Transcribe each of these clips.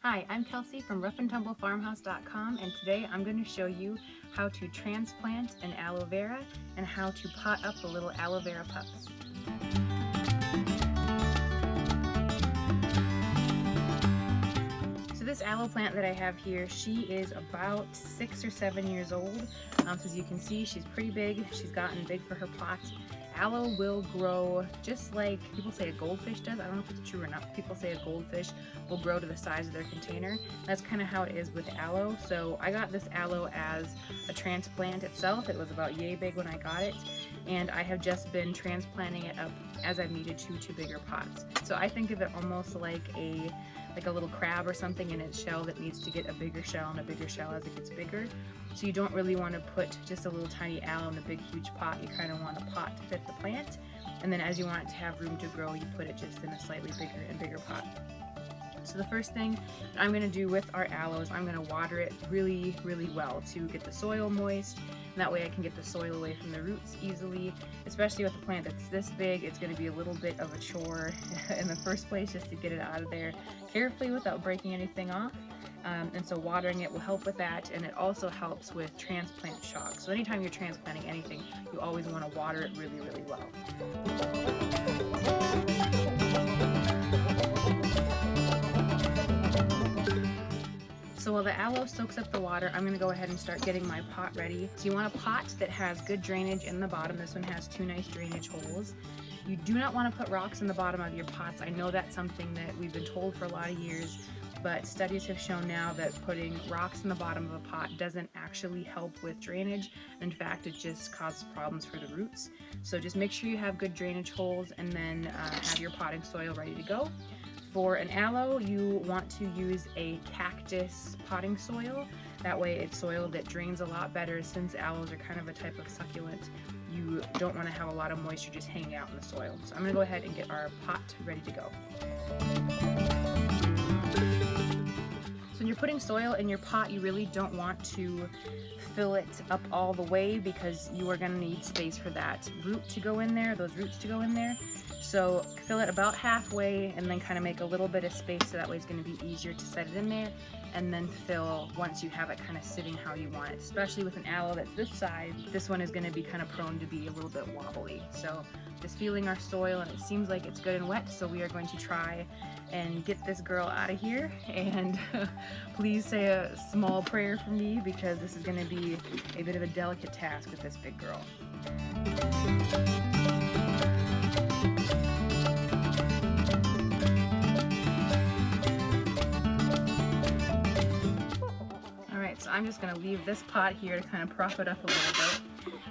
Hi, I'm Kelsey from roughandtumblefarmhouse.com, and today I'm going to show you how to transplant an aloe vera and how to pot up the little aloe vera pups. So this aloe plant that I have here, she is about 6 or 7 years old. So as you can see, she's pretty big. She's gotten big for her pot. Aloe will grow just like people say a goldfish does. I don't know if it's true or not. People say a goldfish will grow to the size of their container. That's kind of how it is with aloe. So I got this aloe as a transplant itself. It was about yay big when I got it, and I have just been transplanting it up as I've needed to bigger pots. So I think of it almost like a little crab or something in its shell that needs to get a bigger shell and a bigger shell as it gets bigger. So you don't really want to put just a little tiny aloe in a big huge pot. You kind of want a pot to fit the plant, and then as you want it to have room to grow, you put it just in a slightly bigger and bigger pot. So the first thing I'm going to do with our aloe is I'm going to water it really well to get the soil moist, and that way I can get the soil away from the roots easily. Especially with a plant that's this big, it's going to be a little bit of a chore in the first place just to get it out of there carefully without breaking anything off. And so watering it will help with that, and it also helps with transplant shock. So anytime you're transplanting anything, you always want to water it really well. So while the aloe soaks up the water, I'm going to go ahead and start getting my pot ready. So you want a pot that has good drainage in the bottom. This one has 2 nice drainage holes. You do not want to put rocks in the bottom of your pots. I know that's something that we've been told for a lot of years, but studies have shown now that putting rocks in the bottom of a pot doesn't actually help with drainage. In fact, it just causes problems for the roots. So just make sure you have good drainage holes, and then have your potting soil ready to go. For an aloe, you want to use a cactus potting soil. That way it's soil that drains a lot better. Since aloes are kind of a type of succulent, you don't want to have a lot of moisture just hanging out in the soil. So I'm going to go ahead and get our pot ready to go. So when you're putting soil in your pot, you really don't want to fill it up all the way, because you are going to need space for that root to go in there, those roots to go in there. So fill it about halfway, and then kind of make a little bit of space, so that way it's going to be easier to set it in there, and then fill once you have it kind of sitting how you want it. Especially with an aloe that's this size, this one is going to be kind of prone to be a little bit wobbly. So just feeling our soil, and it seems like it's good and wet, so we are going to try and get this girl out of here. And please say a small prayer for me, because this is going to be a bit of a delicate task with this big girl. So I'm just going to leave this pot here to kind of prop it up a little bit.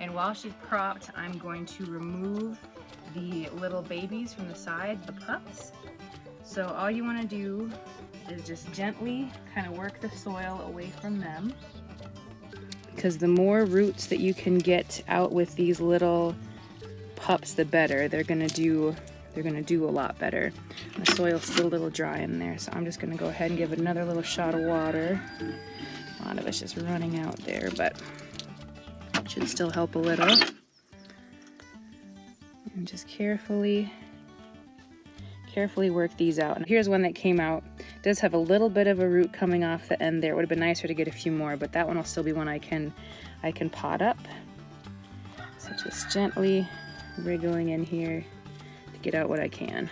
And while she's propped, I'm going to remove the little babies from the side, the pups. So all you want to do is just gently kind of work the soil away from them, because the more roots that you can get out with these little pups, the better. They're going to do a lot better. The soil's still a little dry in there, so I'm just going to go ahead and give it another little shot of water. A lot of it's just running out there, but it should still help a little. And just carefully work these out. And here's one that came out. It does have a little bit of a root coming off the end there. It would have been nicer to get a few more, but that one will still be one I can pot up. So just gently wriggling in here to get out what I can.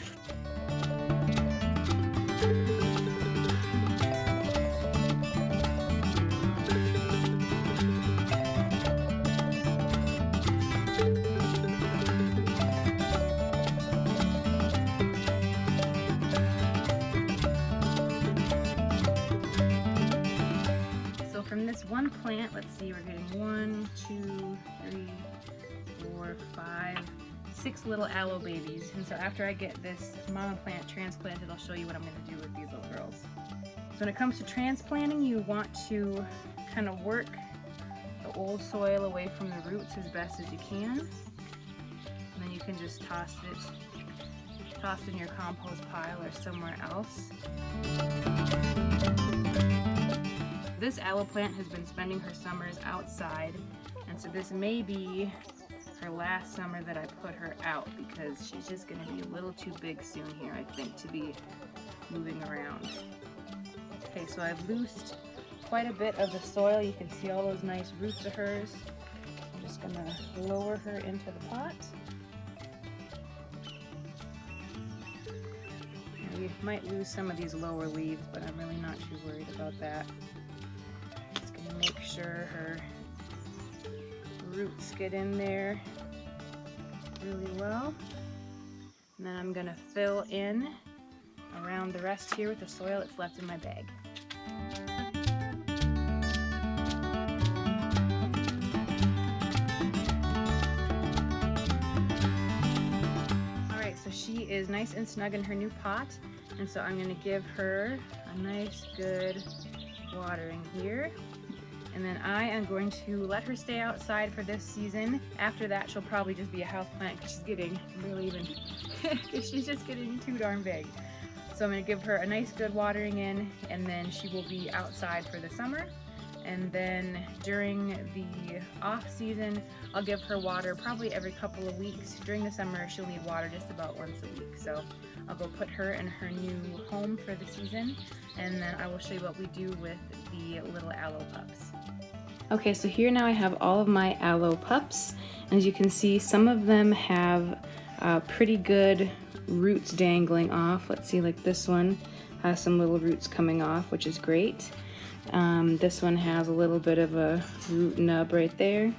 From this one plant, let's see, we're getting 1, 2, 3, 4, 5, 6 little aloe babies. And so after I get this mama plant transplanted, I'll show you what I'm going to do with these little girls. So when it comes to transplanting, you want to kind of work the old soil away from the roots as best as you can. And then you can just toss it in your compost pile or somewhere else. This aloe plant has been spending her summers outside, and so this may be her last summer that I put her out, because she's just going to be a little too big soon here, I think, to be moving around. Okay, so I've loosed quite a bit of the soil. You can see all those nice roots of hers. I'm just gonna lower her into the pot. Now, you might lose some of these lower leaves, but I'm really not too worried about that. Just gonna make sure her roots get in there really well. And then I'm gonna fill in around the rest here with the soil that's left in my bag. Alright, so she is nice and snug in her new pot, and so I'm gonna give her a nice good watering here. And then I am going to let her stay outside for this season. After that, she'll probably just be a house plant because she's getting really even, she's just getting too darn big. So I'm gonna give her a nice good watering in, and then she will be outside for the summer. And then during the off season, I'll give her water probably every couple of weeks. During the summer, she'll need water just about once a week. So I'll go put her in her new home for the season, and then I will show you what we do with the little Aloe pups. Okay, so here now I have all of my Aloe pups. And as you can see, some of them have pretty good roots dangling off. Let's see, like this one has some little roots coming off, which is great. This one has a little bit of a root nub right there.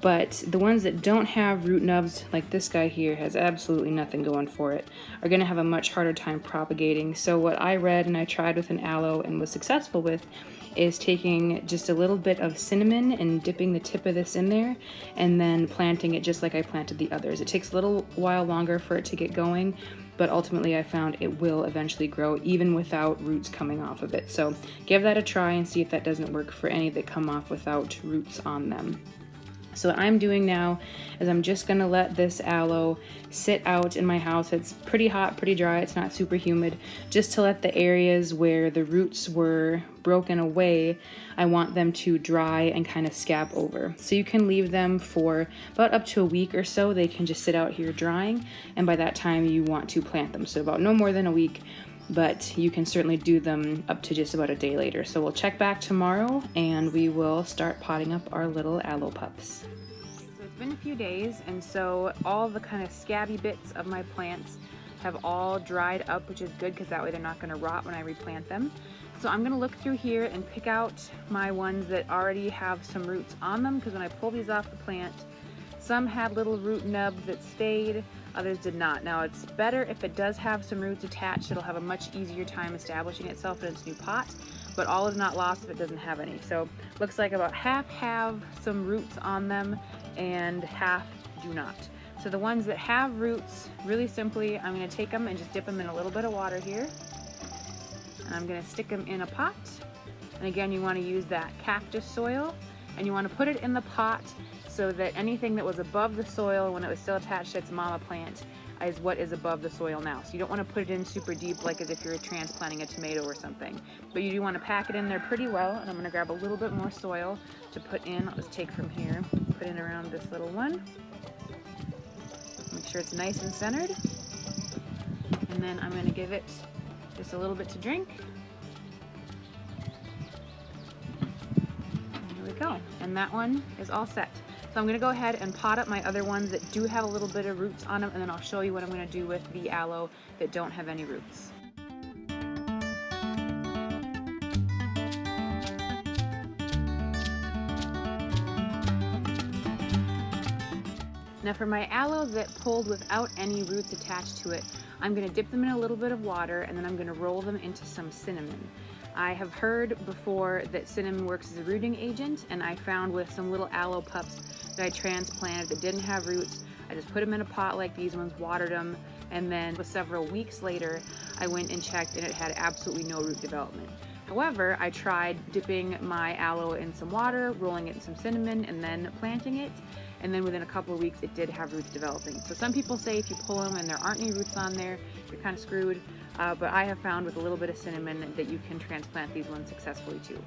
But the ones that don't have root nubs, like this guy here has absolutely nothing going for it, are gonna have a much harder time propagating. So what I read and I tried with an aloe and was successful with is taking just a little bit of cinnamon and dipping the tip of this in there and then planting it just like I planted the others. It takes a little while longer for it to get going, but ultimately I found it will eventually grow even without roots coming off of it. So give that a try and see if that doesn't work for any that come off without roots on them. So what I'm doing now is I'm just gonna let this aloe sit out in my house. It's pretty hot, pretty dry, it's not super humid, just to let the areas where the roots were broken away, I want them to dry and kind of scab over. So you can leave them for about up to a week or so. They can just sit out here drying, and by that time you want to plant them. So about no more than a week, but you can certainly do them up to just about a day later. So we'll check back tomorrow and we will start potting up our little aloe pups. So it's been a few days, and so all the kind of scabby bits of my plants have all dried up, which is good because that way they're not going to rot when I replant them. So I'm going to look through here and pick out my ones that already have some roots on them, because when I pull these off the plant, some had little root nubs that stayed, others did not. Now it's better if it does have some roots attached. It'll have a much easier time establishing itself in its new pot, but all is not lost if it doesn't have any. So looks like about half have some roots on them and half do not. So the ones that have roots, really simply, I'm gonna take them and just dip them in a little bit of water here. And I'm gonna stick them in a pot. And again, you wanna use that cactus soil, and you wanna put it in the pot so that anything that was above the soil when it was still attached to its mama plant is what is above the soil now. So you don't want to put it in super deep like as if you're transplanting a tomato or something. But you do want to pack it in there pretty well, and I'm going to grab a little bit more soil to put in. I'll just take from here, put in around this little one. Make sure it's nice and centered. And then I'm going to give it just a little bit to drink. There we go. And that one is all set. So I'm gonna go ahead and pot up my other ones that do have a little bit of roots on them, and then I'll show you what I'm gonna do with the aloe that don't have any roots. Now for my aloe that pulled without any roots attached to it, I'm gonna dip them in a little bit of water, and then I'm gonna roll them into some cinnamon. I have heard before that cinnamon works as a rooting agent, and I found with some little aloe pups that I transplanted that didn't have roots, I just put them in a pot like these ones, watered them, and then several weeks later, I went and checked and it had absolutely no root development. However, I tried dipping my aloe in some water, rolling it in some cinnamon, and then planting it, and then within a couple of weeks it did have roots developing. So some people say if you pull them and there aren't any roots on there, you're kind of screwed. But I have found with a little bit of cinnamon that you can transplant these ones successfully too.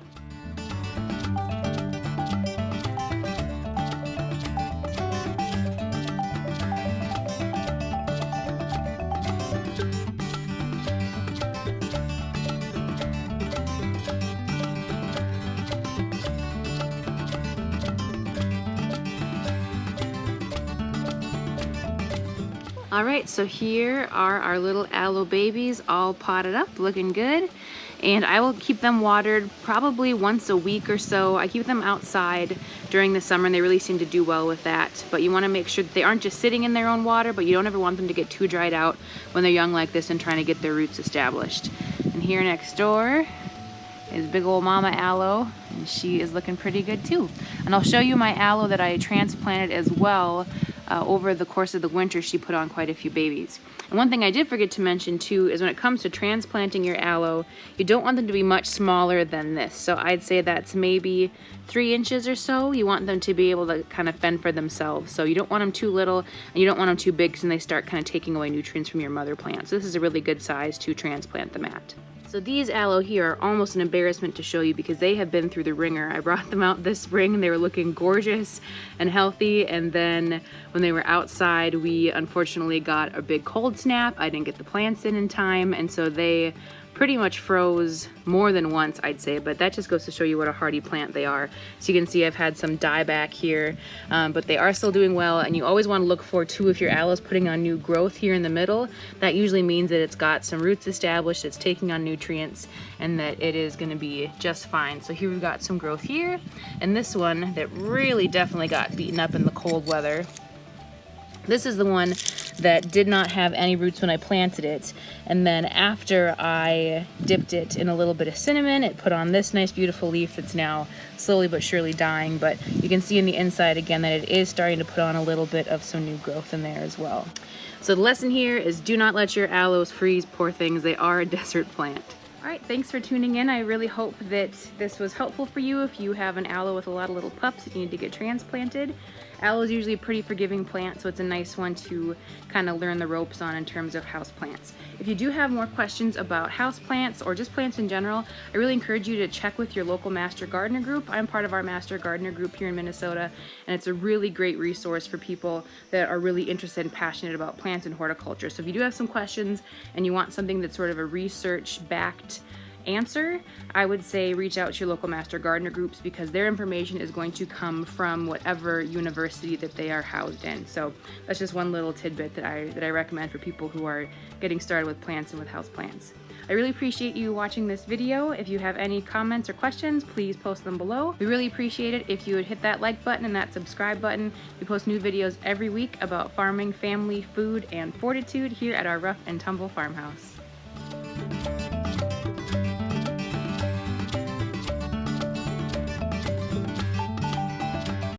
All right, so here are our little aloe babies all potted up, looking good. And I will keep them watered probably once a week or so. I keep them outside during the summer and they really seem to do well with that. But you wanna make sure that they aren't just sitting in their own water, but you don't ever want them to get too dried out when they're young like this and trying to get their roots established. And here next door is big old mama aloe, and she is looking pretty good too. And I'll show you my aloe that I transplanted as well. Over the course of the winter, she put on quite a few babies. And one thing I did forget to mention too is when it comes to transplanting your aloe, you don't want them to be much smaller than this. So I'd say that's maybe 3 inches or so. You want them to be able to kind of fend for themselves. So you don't want them too little and you don't want them too big because then they start kind of taking away nutrients from your mother plant. So this is a really good size to transplant them at. So these aloe here are almost an embarrassment to show you because they have been through the ringer. I brought them out this spring and they were looking gorgeous and healthy, and then when they were outside we unfortunately got a big cold snap. I didn't get the plants in time, and so they pretty much froze more than once, I'd say, but that just goes to show you what a hardy plant they are. So you can see I've had some dieback here, but they are still doing well, and you always want to look for too, if your aloe is putting on new growth here in the middle, that usually means that it's got some roots established, it's taking on nutrients, and that it is going to be just fine. So here we've got some growth here, and this one that really definitely got beaten up in the cold weather. This is the one that did not have any roots when I planted it, and then after I dipped it in a little bit of cinnamon, it put on this nice beautiful leaf that's now slowly but surely dying, but you can see in the inside again that it is starting to put on a little bit of some new growth in there as well. So the lesson here is do not let your aloes freeze, poor things, they are a desert plant. All right, thanks for tuning in. I really hope that this was helpful for you if you have an aloe with a lot of little pups that you need to get transplanted. Aloe is usually a pretty forgiving plant, so it's a nice one to kind of learn the ropes on in terms of houseplants. If you do have more questions about houseplants or just plants in general, I really encourage you to check with your local Master Gardener group. I'm part of our Master Gardener group here in Minnesota, and it's a really great resource for people that are really interested and passionate about plants and horticulture. So if you do have some questions and you want something that's sort of a research-backed answer, I would say reach out to your local Master Gardener groups because their information is going to come from whatever university that they are housed in. So that's just one little tidbit that I recommend for people who are getting started with plants and with house plants. I really appreciate you watching this video. If you have any comments or questions, please post them below. We really appreciate it if you would hit that like button and that subscribe button. We post new videos every week about farming, family, food, and fortitude here at our Rough and Tumble farmhouse.